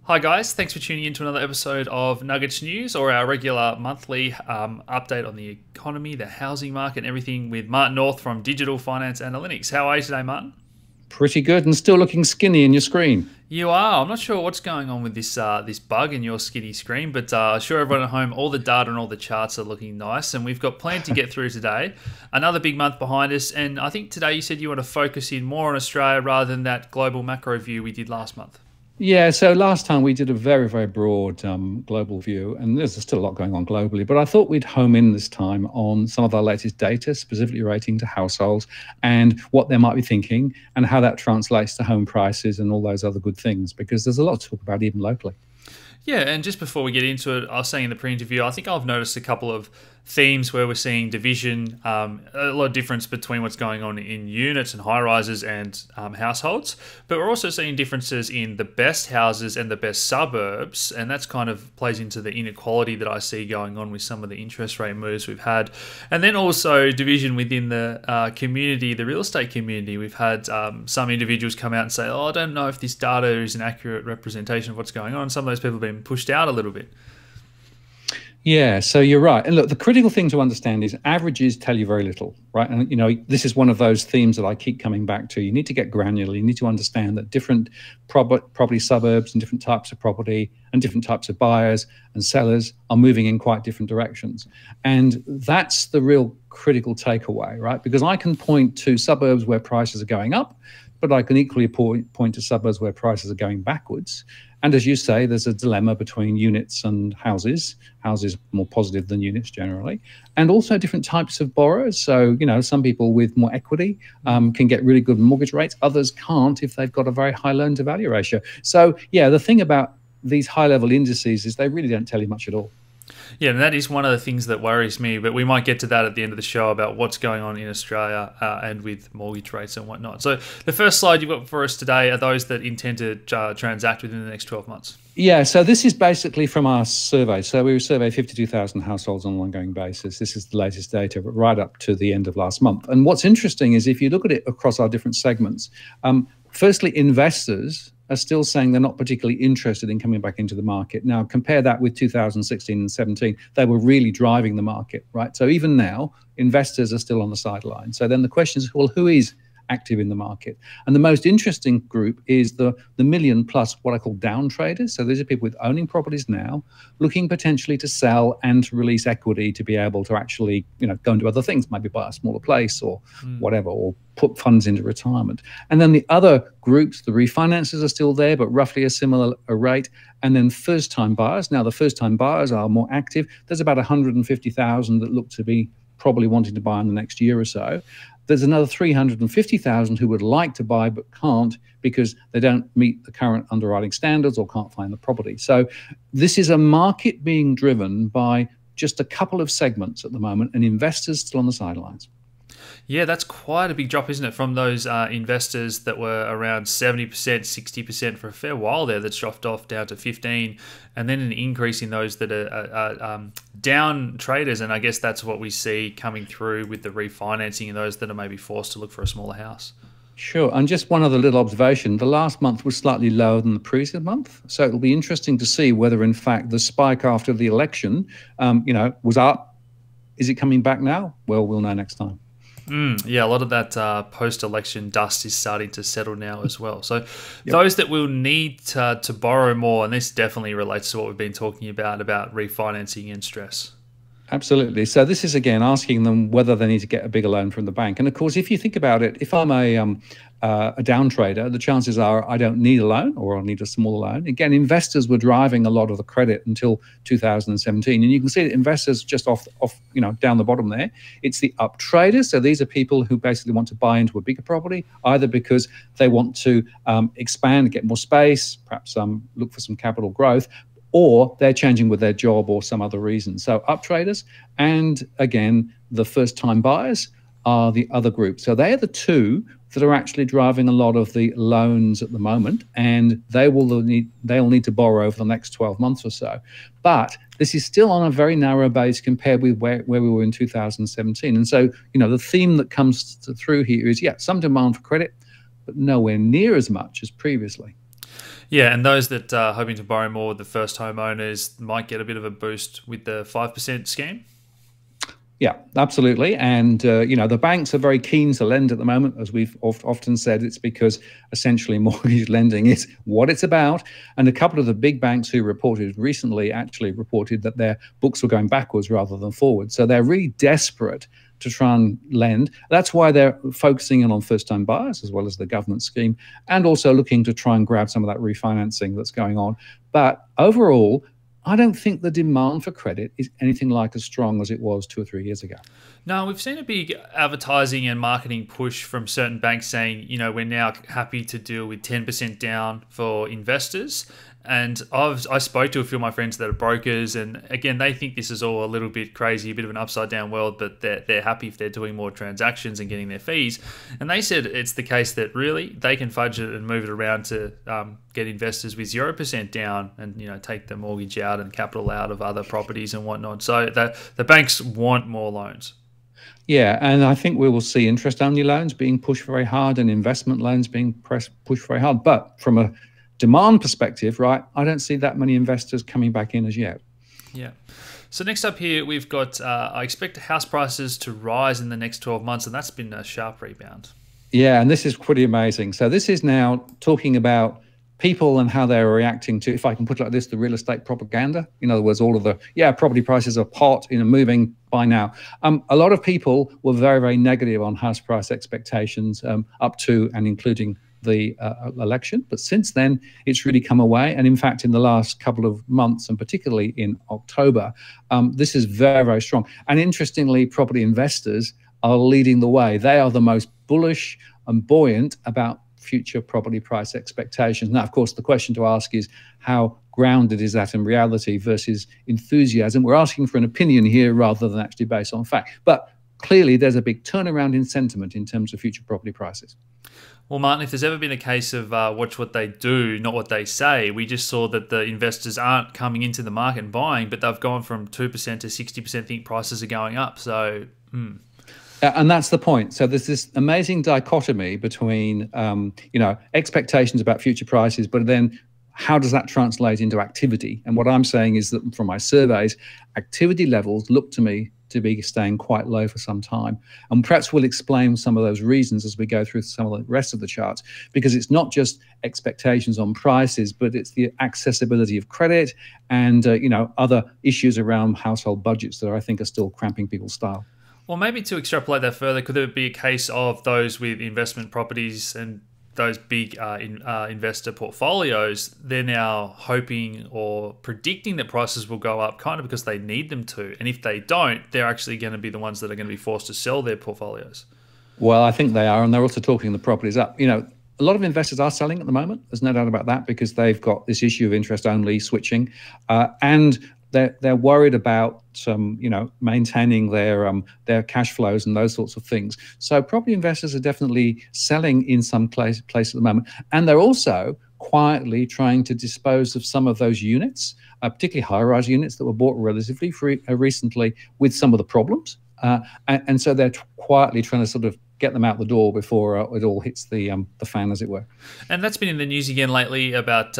Hi guys, thanks for tuning in to another episode of Nuggets News, or our regular monthly update on the economy, the housing market, and everything with Martin North from Digital Finance Analytics. How are you today, Martin? Pretty good, and still looking skinny in your screen. You are. I'm not sure what's going on with this bug in your skinny screen, but sure everyone at home, all the data and all the charts are looking nice, and we've got plenty to get through today. Another big month behind us, and I think today you said you want to focus in more on Australia rather than that global macro view we did last month. Yeah, so last time we did a very, very broad global view, and there's still a lot going on globally, but I thought we'd home in this time on some of our latest data, specifically relating to households and what they might be thinking and how that translates to home prices and all those other good things, because there's a lot to talk about even locally. Yeah, and just before we get into it, I was saying in the pre-interview, I think I've noticed a couple of themes where we're seeing division, a lot of difference between what's going on in units and high-rises and households, but we're also seeing differences in the best houses and the best suburbs, and that's kind of plays into the inequality that I see going on with some of the interest rate moves we've had. And then also division within the community, the real estate community. We've had some individuals come out and say, oh, I don't know if this data is an accurate representation of what's going on. Some of those people have been pushed out a little bit. Yeah, so you're right. And look, the critical thing to understand is averages tell you very little, right? And, this is one of those themes that I keep coming back to. You need to get granular. You need to understand that different property suburbs and different types of property and different types of buyers and sellers are moving in quite different directions. And that's the real critical takeaway, right? Because I can point to suburbs where prices are going up, but I can equally point to suburbs where prices are going backwards. And as you say, there's a dilemma between units and houses. Houses more positive than units generally, and also different types of borrowers. So, some people with more equity can get really good mortgage rates. Others can't if they've got a very high loan to value ratio. So, yeah, the thing about these high level indices is they really don't tell you much at all. Yeah, and that is one of the things that worries me, but we might get to that at the end of the show about what's going on in Australia and with mortgage rates and whatnot. So the first slide you've got for us today are those that intend to transact within the next 12 months. Yeah, so this is basically from our survey. So we surveyed 52,000 households on an ongoing basis. This is the latest data, but right up to the end of last month. And what's interesting is if you look at it across our different segments, firstly, investors are still saying they're not particularly interested in coming back into the market. Now, compare that with 2016 and 17. They were really driving the market, right? So even now, investors are still on the sideline. So then the question is, well, who is active in the market? And the most interesting group is the million plus what I call down traders. So these are people with owning properties now, looking potentially to sell and to release equity to be able to actually, go and do other things, maybe buy a smaller place or whatever, or put funds into retirement. And then the other groups, the refinancers are still there, but roughly a similar rate. And then first-time buyers. Now, the first-time buyers are more active. There's about 150,000 that look to be probably wanting to buy in the next year or so. There's another 350,000 who would like to buy but can't because they don't meet the current underwriting standards or can't find the property. So this is a market being driven by just a couple of segments at the moment and investors still on the sidelines. Yeah, that's quite a big drop, isn't it, from those investors that were around 70%, 60% for a fair while there, that's dropped off down to 15%, and then an increase in those that are down traders. And I guess that's what we see coming through with the refinancing and those that are maybe forced to look for a smaller house. Sure. And just one other little observation. The last month was slightly lower than the previous month. So it'll be interesting to see whether, in fact, the spike after the election, was up. Is it coming back now? Well, we'll know next time. Yeah, a lot of that post-election dust is starting to settle now as well. So those that will need to borrow more, and this definitely relates to what we've been talking about refinancing and stress. Absolutely. So this is, again, asking them whether they need to get a bigger loan from the bank. And of course, if you think about it, if I'm a down trader, the chances are I don't need a loan or I'll need a smaller loan. Again, investors were driving a lot of the credit until 2017. And you can see that investors just off down the bottom there. It's the up traders. So these are people who basically want to buy into a bigger property, either because they want to expand, get more space, perhaps look for some capital growth, or they're changing with their job or some other reason. So up traders and, again, the first-time buyers are the other group. So they are the two that are actually driving a lot of the loans at the moment, and they'll need to borrow over the next 12 months or so. But this is still on a very narrow base compared with where we were in 2017. And so, the theme that comes through here is, some demand for credit, but nowhere near as much as previously. Yeah, and those that are hoping to borrow more, the first homeowners, might get a bit of a boost with the 5% scheme. Yeah, absolutely. And, the banks are very keen to lend at the moment. As we've often said, it's because essentially mortgage lending is what it's about. And a couple of the big banks who reported recently actually reported that their books were going backwards rather than forward. So they're really desperate to try and lend. That's why they're focusing in on first-time buyers as well as the government scheme, and also looking to try and grab some of that refinancing that's going on. But overall, I don't think the demand for credit is anything like as strong as it was 2 or 3 years ago. No, we've seen a big advertising and marketing push from certain banks saying, we're now happy to deal with 10% down for investors. And I spoke to a few of my friends that are brokers, and again, they think this is all a little bit crazy, a bit of an upside down world, but they're happy if they're doing more transactions and getting their fees. And they said it's the case that really they can fudge it and move it around to get investors with 0% down and take the mortgage out and capital out of other properties and whatnot. So the banks want more loans. Yeah, and I think we will see interest-only loans being pushed very hard and investment loans being pushed very hard. But from a demand perspective, right, I don't see that many investors coming back in as yet. Yeah. So next up here, we've got, I expect house prices to rise in the next 12 months, and that's been a sharp rebound. Yeah, and this is pretty amazing. So this is now talking about people and how they're reacting to, if I can put it like this, the real estate propaganda. In other words, all of the, property prices are hot, moving by now. A lot of people were very, very negative on house price expectations up to and including the election. But since then, it's really come away. And in fact, in the last couple of months, and particularly in October, this is very, very strong. And interestingly, property investors are leading the way. They are the most bullish and buoyant about future property price expectations. Now, of course, the question to ask is how grounded is that in reality versus enthusiasm? We're asking for an opinion here rather than actually based on fact. But clearly, there's a big turnaround in sentiment in terms of future property prices. Well, Martin, if there's ever been a case of watch what they do, not what they say, we just saw that the investors aren't coming into the market and buying, but they've gone from 2% to 60% think prices are going up. So, And that's the point. So there's this amazing dichotomy between, expectations about future prices, but then how does that translate into activity? And what I'm saying is that from my surveys, activity levels look to me to be staying quite low for some time. And perhaps we'll explain some of those reasons as we go through some of the rest of the charts, because it's not just expectations on prices, but it's the accessibility of credit and, other issues around household budgets that I think are still cramping people's style. Well, maybe to extrapolate that further, could there be a case of those with investment properties and those big investor portfolios, they're now hoping or predicting that prices will go up kind of because they need them to. And if they don't, they're actually going to be the ones that are going to be forced to sell their portfolios. Well, I think they are. And they're also talking the properties up. A lot of investors are selling at the moment. There's no doubt about that, because they've got this issue of interest only switching. And they're worried about maintaining their cash flows and those sorts of things. So property investors are definitely selling in some place at the moment, and they're also quietly trying to dispose of some of those units, particularly high-rise units that were bought relatively recently with some of the problems, and so they're quietly trying to sort of get them out the door before it all hits the fan, as it were. And that's been in the news again lately about,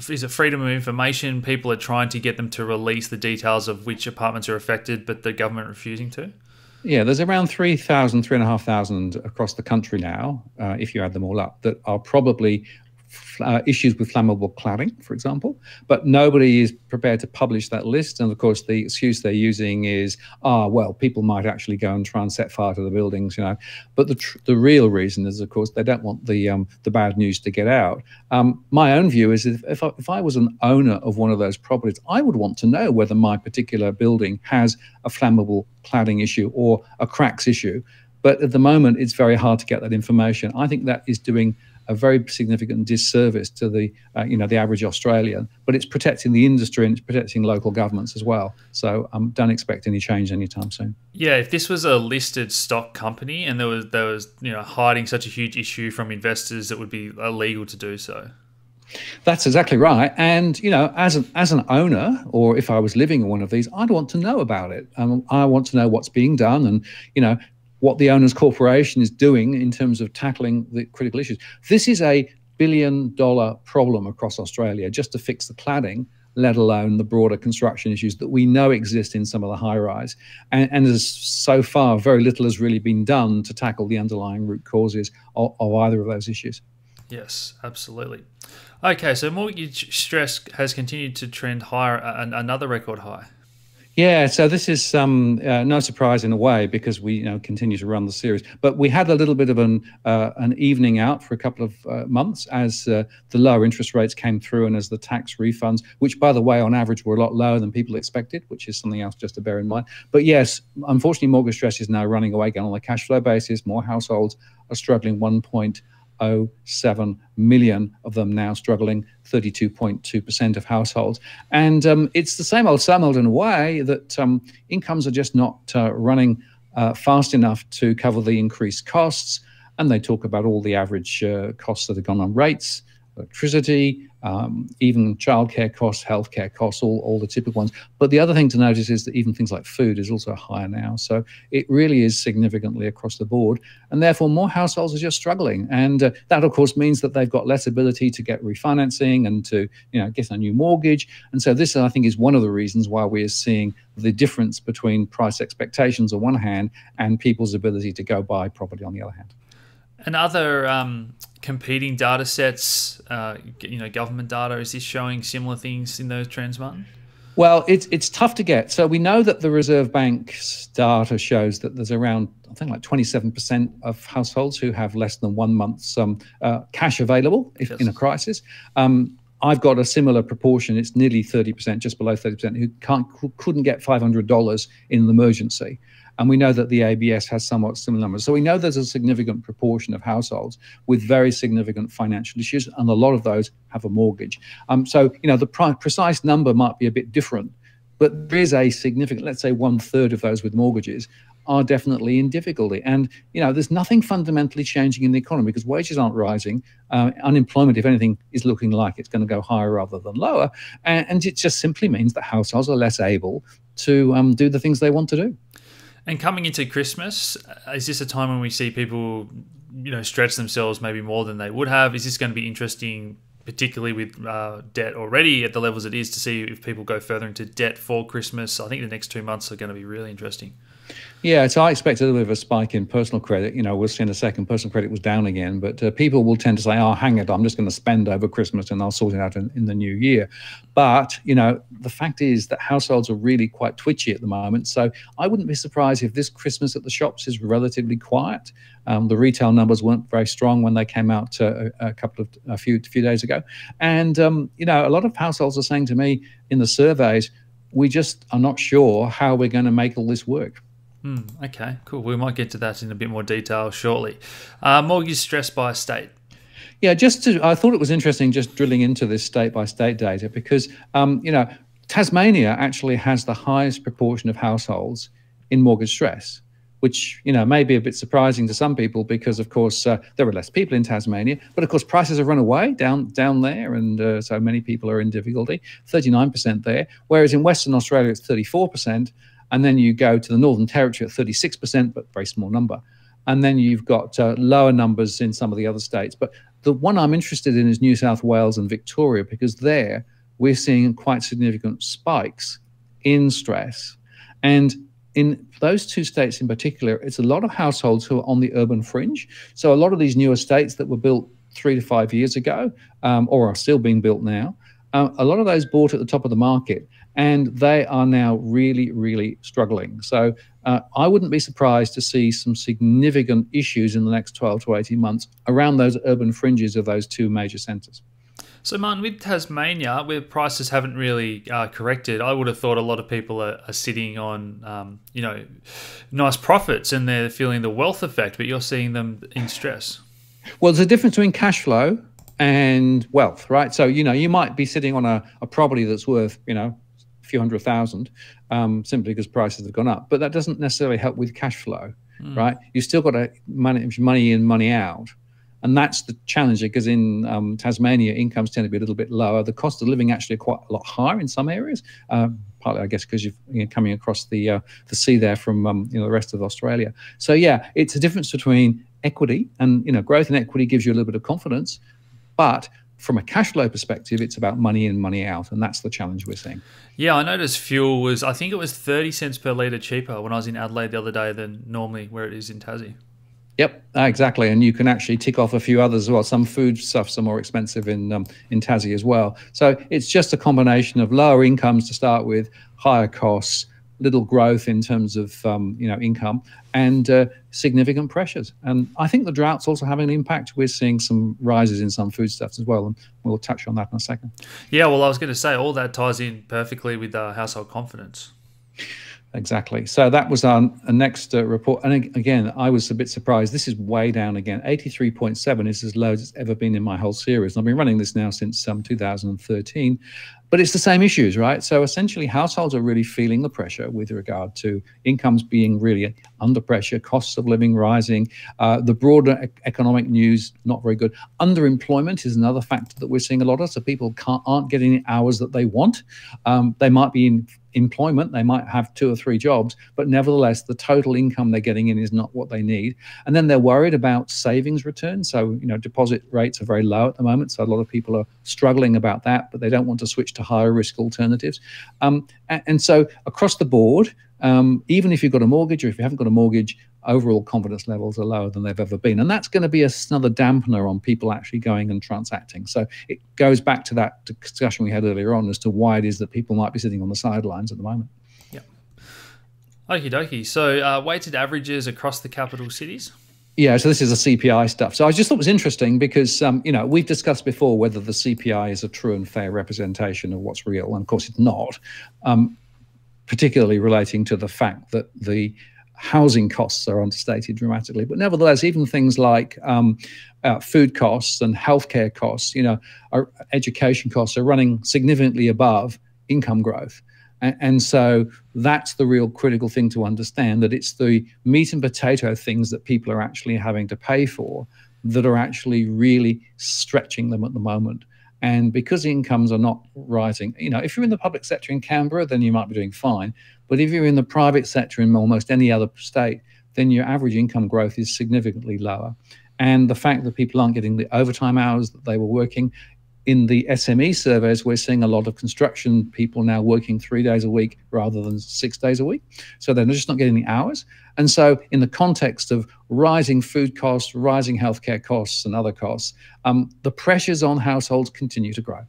is it freedom of information? People are trying to get them to release the details of which apartments are affected, but the government refusing to? Yeah, there's around 3,500 across the country now, if you add them all up, that are probably issues with flammable cladding, for example, but nobody is prepared to publish that list. And of course, the excuse they're using is, people might actually go and try and set fire to the buildings, But the real reason is, of course, they don't want the bad news to get out. My own view is if I was an owner of one of those properties, I would want to know whether my particular building has a flammable cladding issue or a cracks issue. But at the moment, it's very hard to get that information. I think that is doing a very significant disservice to the average Australian, but it's protecting the industry and it's protecting local governments as well. So don't expect any change anytime soon. Yeah, if this was a listed stock company and there was hiding such a huge issue from investors, it would be illegal to do so. That's exactly right. And, as an owner, or if I was living in one of these, I'd want to know about it. I want to know what's being done and, what the owner's corporation is doing in terms of tackling the critical issues. This is a billion problem across Australia just to fix the cladding, let alone the broader construction issues that we know exist in some of the high rise. And as so far, very little has really been done to tackle the underlying root causes of either of those issues. Yes, absolutely. Okay, so mortgage stress has continued to trend higher, another record high. Yeah, so this is no surprise in a way because we continue to run the series. But we had a little bit of an evening out for a couple of months as the lower interest rates came through and as the tax refunds, which, by the way, on average were a lot lower than people expected, which is something else just to bear in mind. But yes, unfortunately, mortgage stress is now running away again on a cash flow basis. More households are struggling. 1.07 million of them now struggling, 32.2% of households. And it's the same old in a way that incomes are just not running fast enough to cover the increased costs. And they talk about all the average costs that have gone on rates, electricity, even childcare costs, healthcare costs, all the typical ones. But the other thing to notice is that even things like food is also higher now. So it really is significantly across the board. And therefore, more households are just struggling. And that, of course, means that they've got less ability to get refinancing and to get a new mortgage. And so this, I think, is one of the reasons why we're seeing the difference between price expectations on one hand and people's ability to go buy property on the other hand. And other competing data sets, government data, is this showing similar things in those trends, Martin? Well, it's tough to get. So we know that the Reserve Bank's data shows that there's around, I think, like 27% of households who have less than 1 month's cash available if in a crisis. I've got a similar proportion. It's nearly 30%, just below 30%, who couldn't get $500 in an emergency. And we know that the ABS has somewhat similar numbers. So we know there's a significant proportion of households with very significant financial issues, and a lot of those have a mortgage. So the precise number might be a bit different, but there is a significant, let's say 1/3 of those with mortgages are definitely in difficulty. And, there's nothing fundamentally changing in the economy because wages aren't rising. Unemployment, if anything, is looking like it's going to go higher rather than lower. And it just simply means that households are less able to do the things they want to do. And coming into Christmas, is this a time when we see people, stretch themselves maybe more than they would have? Is this going to be interesting, particularly with debt already at the levels it is, to see if people go further into debt for Christmas? I think the next 2 months are going to be really interesting. Yeah, so I expect a little bit of a spike in personal credit. We'll see in a second, personal credit was down again, but people will tend to say, oh, hang it, I'm just going to spend over Christmas and I'll sort it out in the new year. But, the fact is that households are really quite twitchy at the moment. So I wouldn't be surprised if this Christmas at the shops is relatively quiet. The retail numbers weren't very strong when they came out a few days ago. And, a lot of households are saying to me in the surveys, we just are not sure how we're going to make all this work. Okay, cool. We might get to that in a bit more detail shortly. Mortgage stress by state. Yeah, I thought it was interesting just drilling into this state-by-state data because, Tasmania actually has the highest proportion of households in mortgage stress, which, may be a bit surprising to some people because, of course, there are less people in Tasmania. But, of course, prices have run away down there, and so many people are in difficulty, 39% there, whereas in Western Australia it's 34%. And then you go to the Northern Territory at 36%, but very small number. And then you've got lower numbers in some of the other states. But the one I'm interested in is New South Wales and Victoria, because there we're seeing quite significant spikes in stress. And in those two states in particular, it's a lot of households who are on the urban fringe. So a lot of these newer states that were built 3 to 5 years ago, or are still being built now, a lot of those bought at the top of the market, and they are now really, really struggling. So I wouldn't be surprised to see some significant issues in the next 12 to 18 months around those urban fringes of those two major centres. So, Martin, with Tasmania, where prices haven't really corrected, I would have thought a lot of people are sitting on, nice profits and they're feeling the wealth effect, but you're seeing them in stress. Well, there's a difference between cash flow and wealth, right? So, you might be sitting on a property that's worth, a few $100,000 simply because prices have gone up. But that doesn't necessarily help with cash flow, right? You still got to manage money in, money out. And that's the challenge because in Tasmania, incomes tend to be a little bit lower. The cost of living actually quite a lot higher in some areas, partly, I guess, because you're coming across the sea there from the rest of Australia. So, yeah, it's a difference between equity and, growth in equity gives you a little bit of confidence. But from a cash flow perspective, it's about money in, money out, and that's the challenge we're seeing. Yeah, I noticed fuel was, I think it was 30 cents per litre cheaper when I was in Adelaide the other day than normally where it is in Tassie. Yep, exactly, and you can actually tick off a few others as well. Some food stuffs are more expensive in Tassie as well. So it's just a combination of lower incomes to start with, higher costs, little growth in terms of income, and significant pressures. And I think the drought's also having an impact. We're seeing some rises in some foodstuffs as well, and we'll touch on that in a second. Yeah, well, I was going to say all that ties in perfectly with household confidence. Exactly. So that was our next report. And again, I was a bit surprised. This is way down again. 83.7 is as low as it's ever been in my whole series. And I've been running this now since 2013. But it's the same issues, right? So essentially, households are really feeling the pressure with regard to incomes being really under pressure, costs of living rising, the broader economic news not very good. Underemployment is another factor that we're seeing a lot of. So people aren't getting the hours that they want. They might be in employment, they might have 2 or 3 jobs, but nevertheless, the total income they're getting in is not what they need. And then they're worried about savings returns. So, deposit rates are very low at the moment. So a lot of people are struggling about that, but they don't want to switch to higher risk alternatives. And so across the board, even if you've got a mortgage or if you haven't got a mortgage, overall confidence levels are lower than they've ever been. And that's going to be another dampener on people actually going and transacting. So it goes back to that discussion we had earlier on as to why it is that people might be sitting on the sidelines at the moment. Yeah. Okie dokie. So weighted averages across the capital cities? Yeah, so this is the CPI stuff. So I just thought it was interesting because, we've discussed before whether the CPI is a true and fair representation of what's real. And of course, it's not, particularly relating to the fact that the housing costs are understated dramatically. But nevertheless, even things like food costs and healthcare costs, our education costs are running significantly above income growth. And so that's the real critical thing to understand, that it's the meat and potato things that people are actually having to pay for that are actually really stretching them at the moment. And because incomes are not rising, if you're in the public sector in Canberra, then you might be doing fine. But if you're in the private sector in almost any other state, then your average income growth is significantly lower. And the fact that people aren't getting the overtime hours that they were working, in the SME surveys, we're seeing a lot of construction people now working 3 days a week rather than 6 days a week. So they're just not getting the hours. And so in the context of rising food costs, rising healthcare costs and other costs, the pressures on households continue to grow.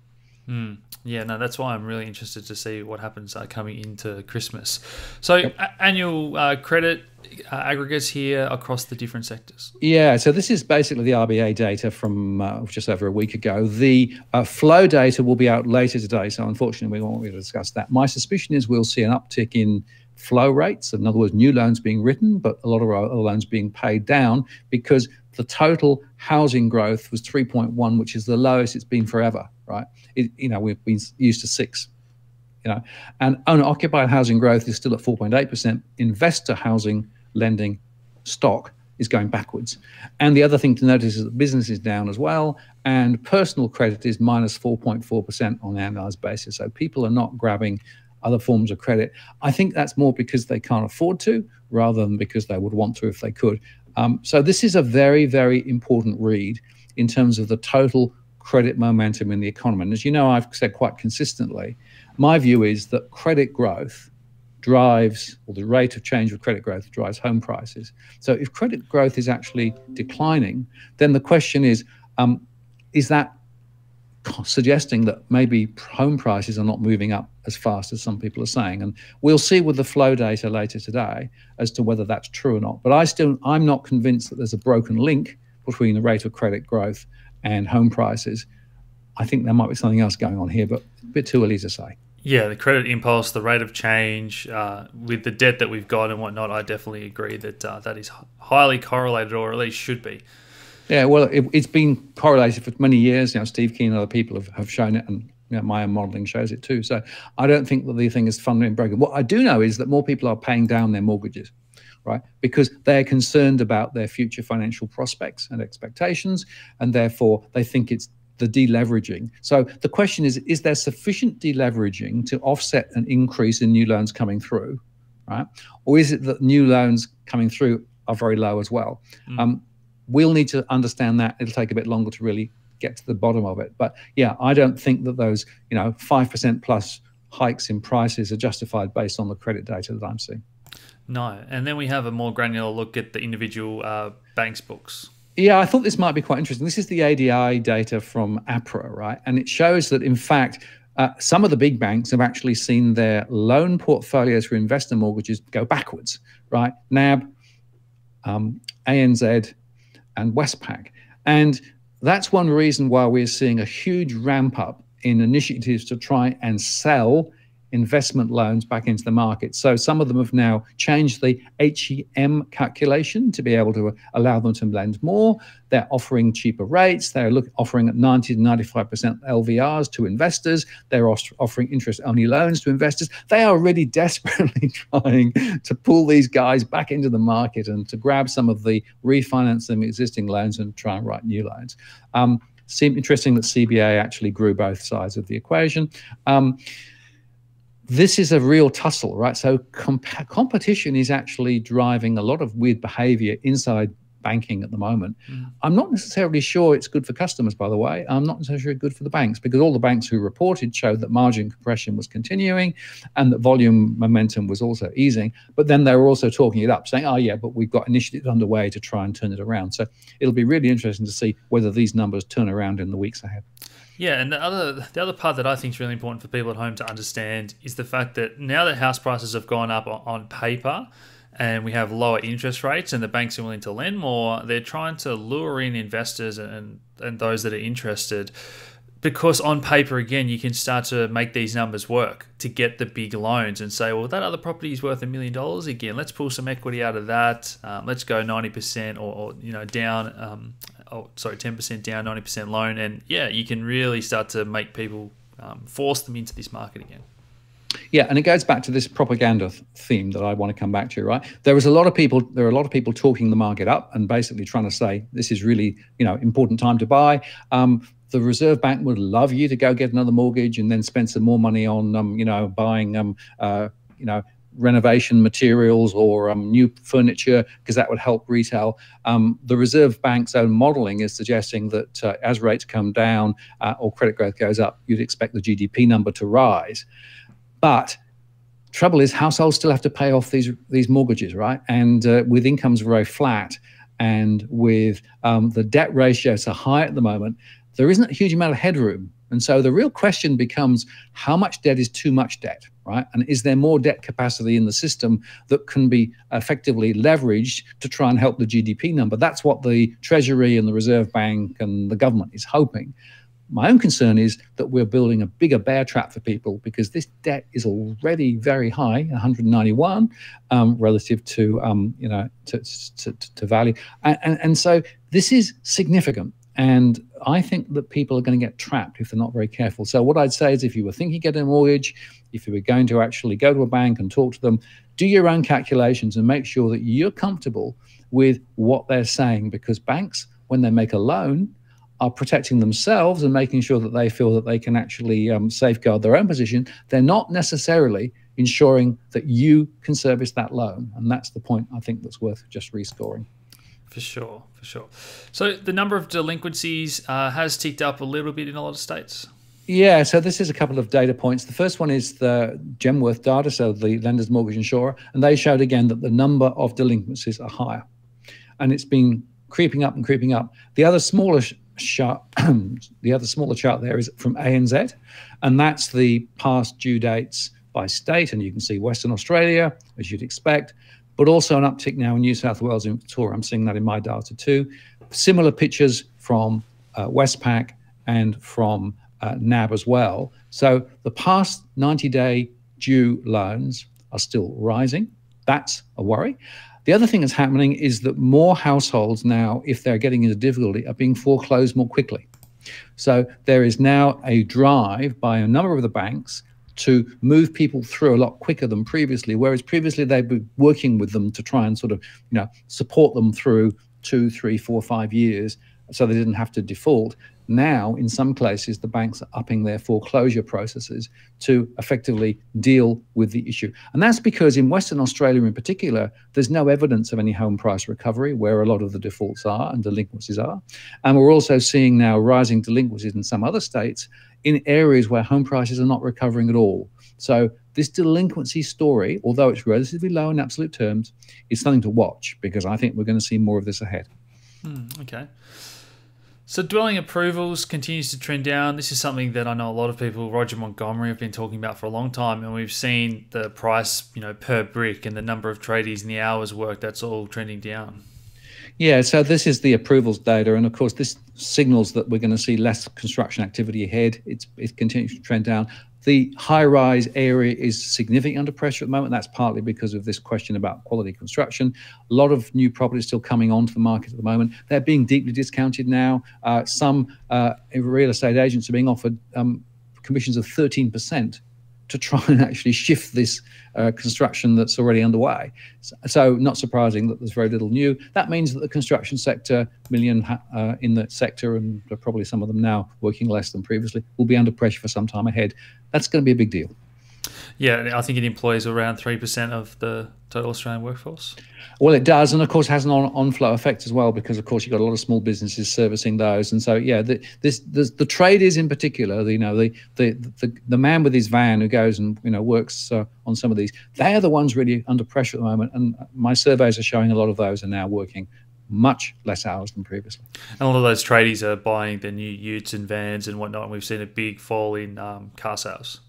Yeah, no, that's why I'm really interested to see what happens coming into Christmas. So annual credit aggregates here across the different sectors. Yeah, so this is basically the RBA data from just over a week ago. The flow data will be out later today, so unfortunately we won't be able to discuss that. My suspicion is we'll see an uptick in flow rates, in other words, new loans being written, but a lot of our other loans being paid down, because the total housing growth was 3.1, which is the lowest it's been forever, right? We've been used to 6. And owner-occupied housing growth is still at 4.8%. Investor housing lending stock is going backwards. And the other thing to notice is that business is down as well, and personal credit is minus 4.4% on an annualized basis. So people are not grabbing other forms of credit. I think that's more because they can't afford to, rather than because they would want to if they could. So this is a very, very important read in terms of the total credit momentum in the economy. And as you know, I've said quite consistently, my view is that credit growth drives, or the rate of change of credit growth drives home prices. So if credit growth is actually declining, then the question is that suggesting that maybe home prices are not moving up as fast as some people are saying? And we'll see with the flow data later today as to whether that's true or not. But I'm not convinced that there's a broken link between the rate of credit growth and home prices. I think there might be something else going on here, but a bit too early to say. Yeah, the credit impulse, the rate of change, with the debt that we've got and whatnot, I definitely agree that that is highly correlated, or at least should be. Yeah, well, it's been correlated for many years. Steve Keen and other people have shown it, and my own modelling shows it too. So I don't think that the thing is fundamentally broken. What I do know is that more people are paying down their mortgages, right? Because they're concerned about their future financial prospects and expectations, and therefore they think it's the deleveraging. So the question is there sufficient deleveraging to offset an increase in new loans coming through, right? Or is it that new loans coming through are very low as well? We'll need to understand that. It'll take a bit longer to really get to the bottom of it. But yeah, I don't think that those 5% plus hikes in prices are justified based on the credit data that I'm seeing. No, and then we have a more granular look at the individual banks' books. Yeah, I thought this might be quite interesting. This is the ADI data from APRA, right? And it shows that, in fact, some of the big banks have actually seen their loan portfolios for investor mortgages go backwards, right? NAB, ANZ, and Westpac. And that's one reason why we're seeing a huge ramp up in initiatives to try and sell investment loans back into the market. So some of them have now changed the HEM calculation to be able to allow them to lend more. They're offering cheaper rates. They're offering at 90 to 95% LVRs to investors. They're offering interest-only loans to investors. They are really desperately trying to pull these guys back into the market and to grab some of the refinance them existing loans and try and write new loans. Seemed interesting that CBA actually grew both sides of the equation. This is a real tussle, right? So competition is actually driving a lot of weird behavior inside banking at the moment. I'm not necessarily sure it's good for customers, by the way. I'm not necessarily good for the banks, because all the banks who reported showed that margin compression was continuing and that volume momentum was also easing. But then they were also talking it up, saying, oh, yeah, but we've got initiatives underway to try and turn it around. So it'll be really interesting to see whether these numbers turn around in the weeks ahead. Yeah, and the other part that I think is really important for people at home to understand is the fact that now that house prices have gone up on paper and we have lower interest rates and the banks are willing to lend more, they're trying to lure in investors and those that are interested, because on paper, again, you can start to make these numbers work to get the big loans and say, well, that other property is worth $1 million. Again, let's pull some equity out of that. Let's go 90% or down. 10% down, 90% loan. And yeah, you can really start to make people force them into this market again. Yeah, and it goes back to this propaganda theme that I want to come back to, right? There are a lot of people talking the market up and basically trying to say this is really, important time to buy. The Reserve Bank would love you to go get another mortgage and then spend some more money on, buying, renovation materials or new furniture, because that would help retail. The Reserve Bank's own modelling is suggesting that as rates come down or credit growth goes up, you'd expect the GDP number to rise. But trouble is, households still have to pay off these mortgages, right? And with incomes very flat and with the debt ratio so high at the moment, there isn't a huge amount of headroom. And so the real question becomes, how much debt is too much debt, right? And is there more debt capacity in the system that can be effectively leveraged to try and help the GDP number? That's what the Treasury and the Reserve Bank and the government is hoping. My own concern is that we're building a bigger bear trap for people, because this debt is already very high, 191 relative to value, and so this is significant. And I think that people are going to get trapped if they're not very careful. So what I'd say is, if you were thinking of getting a mortgage, if you were going to actually go to a bank and talk to them, do your own calculations and make sure that you're comfortable with what they're saying, because banks, when they make a loan, are protecting themselves and making sure that they feel that they can actually safeguard their own position. They're not necessarily ensuring that you can service that loan. And that's the point, I think, that's worth just rescoring. For sure. So the number of delinquencies has ticked up a little bit in a lot of states. Yeah, so this is a couple of data points. The first one is the Genworth data, so the lender's mortgage insurer, and they showed again that the number of delinquencies are higher. And it's been creeping up and creeping up. The other smaller chart there is from ANZ, and that's the past due dates by state. And you can see Western Australia, as you'd expect, but also an uptick now in New South Wales and Victoria. I'm seeing that in my data too. Similar pictures from Westpac and from NAB as well. So the past 90-day due loans are still rising. That's a worry. The other thing that's happening is that more households now, if they're getting into difficulty, are being foreclosed more quickly. So there is now a drive by a number of the banks to move people through a lot quicker than previously, whereas previously they'd be working with them to try and sort of, support them through 2, 3, 4, 5 years so they didn't have to default. Now, in some cases, the banks are upping their foreclosure processes to effectively deal with the issue. And that's because in Western Australia in particular, there's no evidence of any home price recovery where a lot of the defaults are and delinquencies are. And we're also seeing now rising delinquencies in some other states in areas where home prices are not recovering at all. So this delinquency story, although it's relatively low in absolute terms, is something to watch, because I think we're going to see more of this ahead. Okay. So dwelling approvals continues to trend down. This is something that I know a lot of people, Roger Montgomery, have been talking about for a long time, and we've seen the price, per brick and the number of tradies and the hours worked, that's all trending down. Yeah, so this is the approvals data, and of course this signals that we're going to see less construction activity ahead. It continues to trend down. The high-rise area is significantly under pressure at the moment. That's partly because of this question about quality construction. A lot of new properties still coming onto the market at the moment. They're being deeply discounted now. Some real estate agents are being offered commissions of 13% to try and actually shift this construction that's already underway. So not surprising that there's very little new. That means that the construction sector, million in the sector, and probably some of them now working less than previously, will be under pressure for some time ahead. That's going to be a big deal. Yeah, I think it employs around 3% of the total Australian workforce. Well, it does, and of course has an on-flow effect as well, because of course you've got a lot of small businesses servicing those, and so yeah, the traders in particular, the man with his van who goes and works on some of these, they are the ones really under pressure at the moment, and my surveys are showing a lot of those are now working much less hours than previously. And a lot of those tradies are buying the new utes and vans and whatnot, and we've seen a big fall in car sales.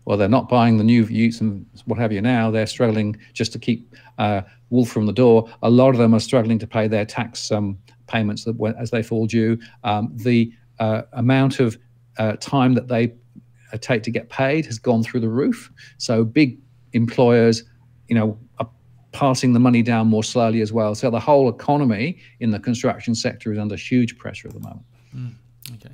Well, they're not buying the new utes and what have you now. They're struggling just to keep wool from the door. A lot of them are struggling to pay their tax payments as they fall due. The amount of time that they take to get paid has gone through the roof. So big employers, are passing the money down more slowly as well. So the whole economy in the construction sector is under huge pressure at the moment. Okay.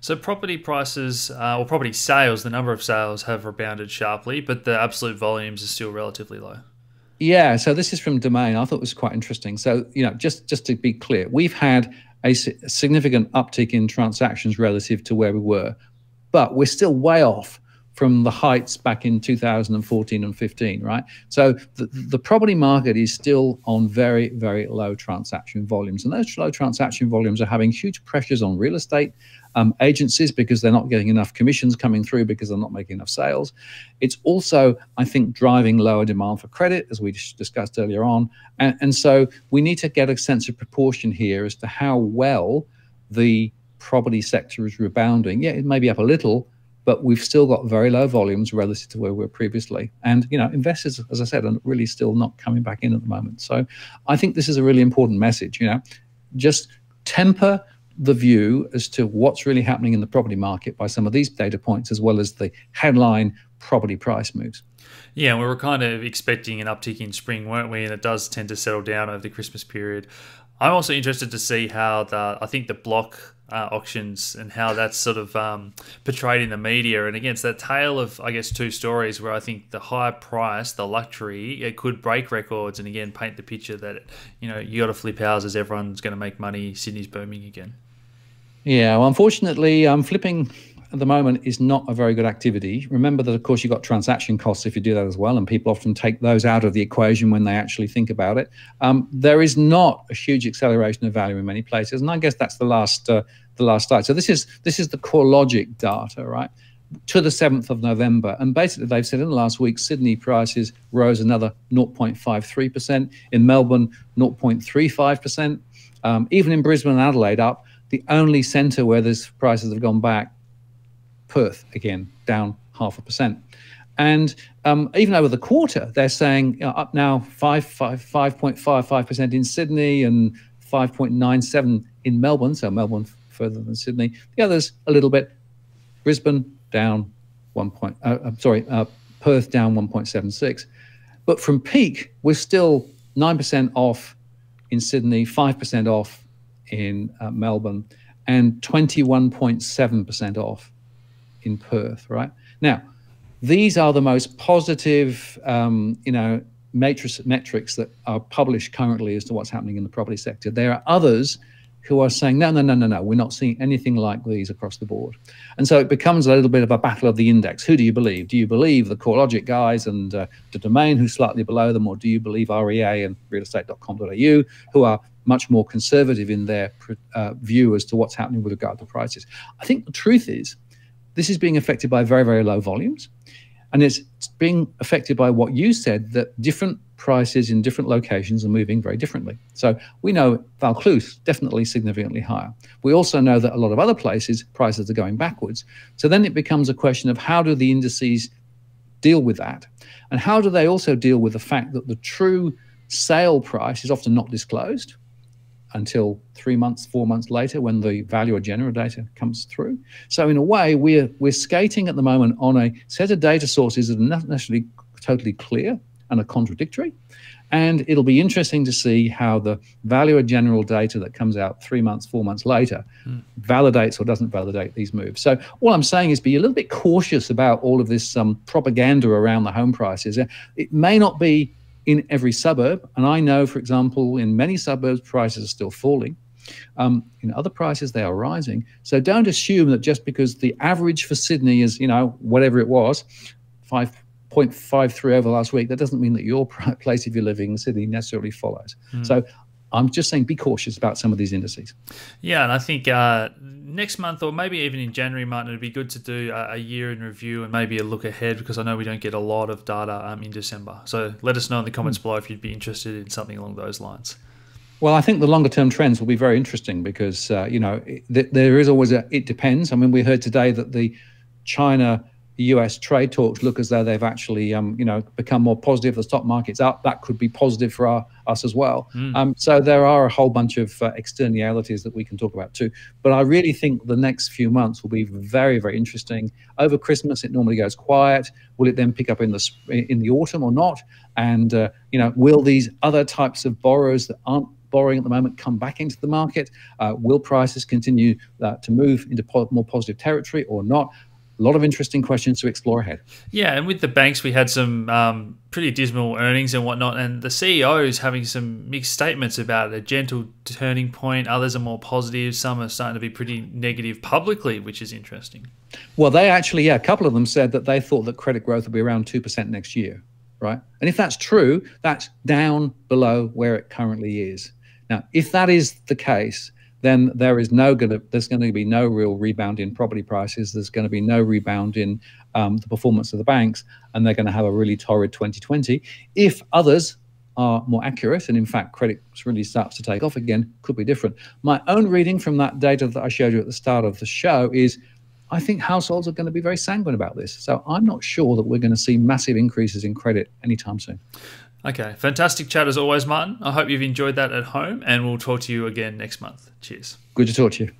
So property prices, or property sales, the number of sales have rebounded sharply, but the absolute volumes are still relatively low. Yeah, so this is from Domain. I thought it was quite interesting. So, just to be clear, we've had a significant uptick in transactions relative to where we were, but we're still way off from the heights back in 2014 and 15, right? So the property market is still on very, very low transaction volumes. And those low transaction volumes are having huge pressures on real estate agencies, because they're not getting enough commissions coming through because they're not making enough sales. It's also, I think, driving lower demand for credit, as we discussed earlier on. And so we need to get a sense of proportion here as to how well the property sector is rebounding. Yeah, it may be up a little, but we've still got very low volumes relative to where we were previously. And, investors, as I said, are really still not coming back in at the moment. So I think this is a really important message, just temper the view as to what's really happening in the property market by some of these data points, as well as the headline property price moves. Yeah, we were kind of expecting an uptick in spring, weren't we? And it does tend to settle down over the Christmas period. I'm also interested to see how I think the block auctions and how that's sort of portrayed in the media. And again, it's that tale of, I guess, two stories where I think the high price, the luxury, it could break records and again paint the picture that, you got to flip houses, everyone's going to make money, Sydney's booming again. Yeah, well, unfortunately, flipping at the moment is not a very good activity. Remember that, of course, you've got transaction costs if you do that as well, and people often take those out of the equation when they actually think about it. There is not a huge acceleration of value in many places, and I guess that's the last slide. So this is the CoreLogic data, right, to the 7th of November, and basically they've said in the last week Sydney prices rose another 0.53%, in Melbourne 0.35%, even in Brisbane and Adelaide up. The only centre where those prices have gone back, Perth, again, down 0.5%. And even over the quarter, they're saying up now 5.55% in Sydney and 5.97% in Melbourne, so Melbourne further than Sydney. The others a little bit. Brisbane down Perth down 1.76. But from peak, we're still 9% off in Sydney, 5% off in Melbourne, and 21.7% off in Perth, right? Now, these are the most positive, metrics that are published currently as to what's happening in the property sector. There are others who are saying, no, we're not seeing anything like these across the board. And so it becomes a little bit of a battle of the index. Who do you believe? Do you believe the CoreLogic guys and the Domain who's slightly below them, or do you believe REA and realestate.com.au who are much more conservative in their view as to what's happening with regard to prices? I think the truth is this is being affected by very, very low volumes. And it's being affected by what you said, that different prices in different locations are moving very differently. So we know Vaucluse definitely significantly higher. We also know that a lot of other places, prices are going backwards. So then it becomes a question of how do the indices deal with that? And how do they also deal with the fact that the true sale price is often not disclosed until 3 months, 4 months later when the value or general data comes through. So in a way, we're skating at the moment on a set of data sources that are not necessarily totally clear and are contradictory. And it'll be interesting to see how the value or general data that comes out 3 months, 4 months later validates or doesn't validate these moves. So all I'm saying is be a little bit cautious about all of this propaganda around the home prices. It may not be in every suburb. And I know, for example, in many suburbs, prices are still falling. In other prices, they are rising. So don't assume that just because the average for Sydney is, whatever it was, 5.53 over last week, that doesn't mean that your place, if you're living in Sydney, necessarily follows. So I'm just saying be cautious about some of these indices. Yeah, and I think next month or maybe even in January, Martin, it'd be good to do a year in review and maybe a look ahead, because I know we don't get a lot of data in December. So let us know in the comments below if you'd be interested in something along those lines. Well, I think the longer term trends will be very interesting because, there is always it depends. I mean, we heard today that the China-US trade talks look as though they've actually, become more positive. The stock market's up. That could be positive for us as well. So there are a whole bunch of externalities that we can talk about too. But I really think the next few months will be very, very interesting. Over Christmas, it normally goes quiet. Will it then pick up in the autumn or not? And, will these other types of borrowers that aren't borrowing at the moment come back into the market? Will prices continue to move into more positive territory or not? A lot of interesting questions to explore ahead. Yeah, and with the banks, we had some pretty dismal earnings and whatnot, and the CEOs having some mixed statements about a gentle turning point. Others are more positive. Some are starting to be pretty negative publicly, which is interesting. Well, they actually, a couple of them said that they thought that credit growth will be around 2% next year, right? And if that's true, that's down below where it currently is. Now, if that is the case, then there's going to be no real rebound in property prices. There's going to be no rebound in the performance of the banks, and they're going to have a really torrid 2020. If others are more accurate, and in fact credit really starts to take off again, could be different. My own reading from that data that I showed you at the start of the show is I think households are going to be very sanguine about this. So I'm not sure that we're going to see massive increases in credit anytime soon. Okay, fantastic chat as always, Martin. I hope you've enjoyed that at home, and we'll talk to you again next month. Cheers. Good to talk to you.